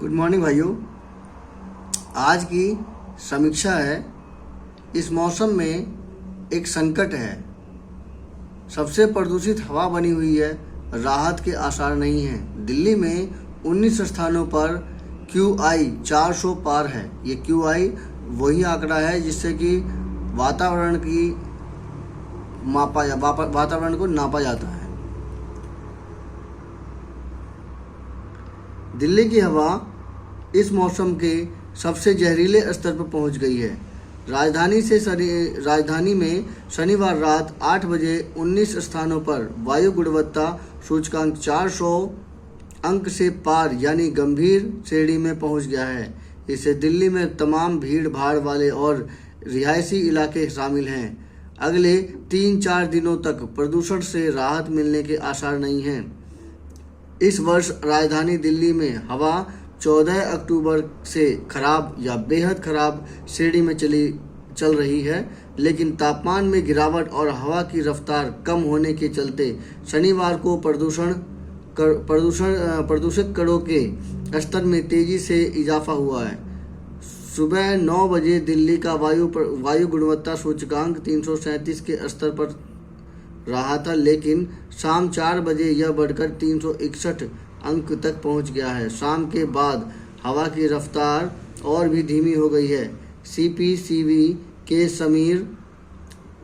Good morning भाइयों। आज की समीक्षा है, इस मौसम में एक संकट है। सबसे प्रदूषित हवा बनी हुई है, राहत के आसार नहीं हैं। दिल्ली में 19 स्थानों पर QI 400 पार है। ये QI वही आंकड़ा है जिससे कि वातावरण को नापा जाता है। दिल्ली की हवा इस मौसम के सबसे जहरीले स्तर पर पहुंच गई है। राजधानी में शनिवार रात 8 बजे 19 स्थानों पर वायु गुणवत्ता सूचकांक 400 अंक से पार यानी गंभीर श्रेणी में पहुंच गया है। इससे दिल्ली में तमाम भीड़ भाड़ वाले और रिहायशी इलाके शामिल हैं। अगले 3-4 दिनों तक प्रदूषण से राहत मिलने के आसार नहीं हैं। इस वर्ष राजधानी दिल्ली में हवा 14 अक्टूबर से खराब या बेहद खराब श्रेणी में चल रही है, लेकिन तापमान में गिरावट और हवा की रफ्तार कम होने के चलते शनिवार को प्रदूषक कणों के स्तर में तेजी से इजाफा हुआ है। सुबह 9 बजे दिल्ली का वायु गुणवत्ता सूचकांक 337 के स्तर पर रहा था, लेकिन शाम 4 बजे यह बढ़कर 361 अंक तक पहुंच गया है। शाम के बाद हवा की रफ्तार और भी धीमी हो गई है। CPCB के समीर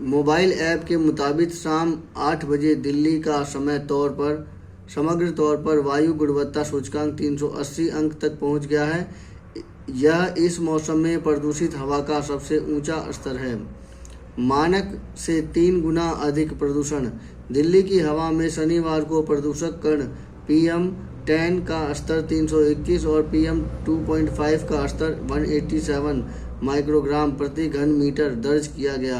मोबाइल ऐप के मुताबिक शाम 8 बजे दिल्ली का समग्र तौर पर वायु गुणवत्ता सूचकांक 380 अंक तक पहुंच गया है। यह इस मौसम में प्रदूषित हवा का सबसे ऊंचा स्तर है। मानक से 3 गुना अधिक प्रदूषण। दिल्ली की हवा में शनिवार को प्रदूषक कण PM10 का स्तर 321 और PM2.5 का स्तर 187 माइक्रोग्राम प्रति घन मीटर दर्ज किया गया।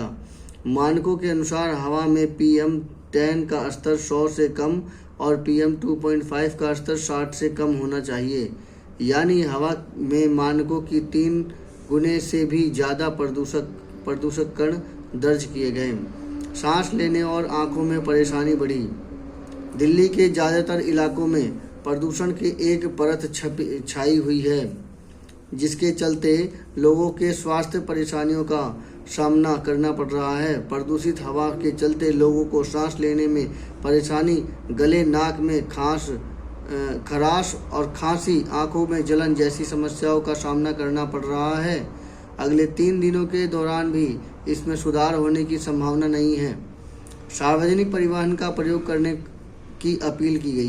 मानकों के अनुसार हवा में PM10 का स्तर 100 से कम और PM2.5 का स्तर 60 से कम होना चाहिए, यानी हवा में मानकों की 3 गुने से भी ज़्यादा प्रदूषक कण दर्ज किए गए। सांस लेने और आंखों में परेशानी बढ़ी। दिल्ली के ज़्यादातर इलाकों में प्रदूषण की एक परत छाई हुई है, जिसके चलते लोगों के स्वास्थ्य परेशानियों का सामना करना पड़ रहा है। प्रदूषित हवा के चलते लोगों को सांस लेने में परेशानी, गले नाक में खराश और खांसी, आंखों में जलन जैसी समस्याओं का सामना करना पड़ रहा है। अगले 3 दिनों के दौरान भी इसमें सुधार होने की संभावना नहीं है। सार्वजनिक परिवहन का प्रयोग करने की अपील की गई।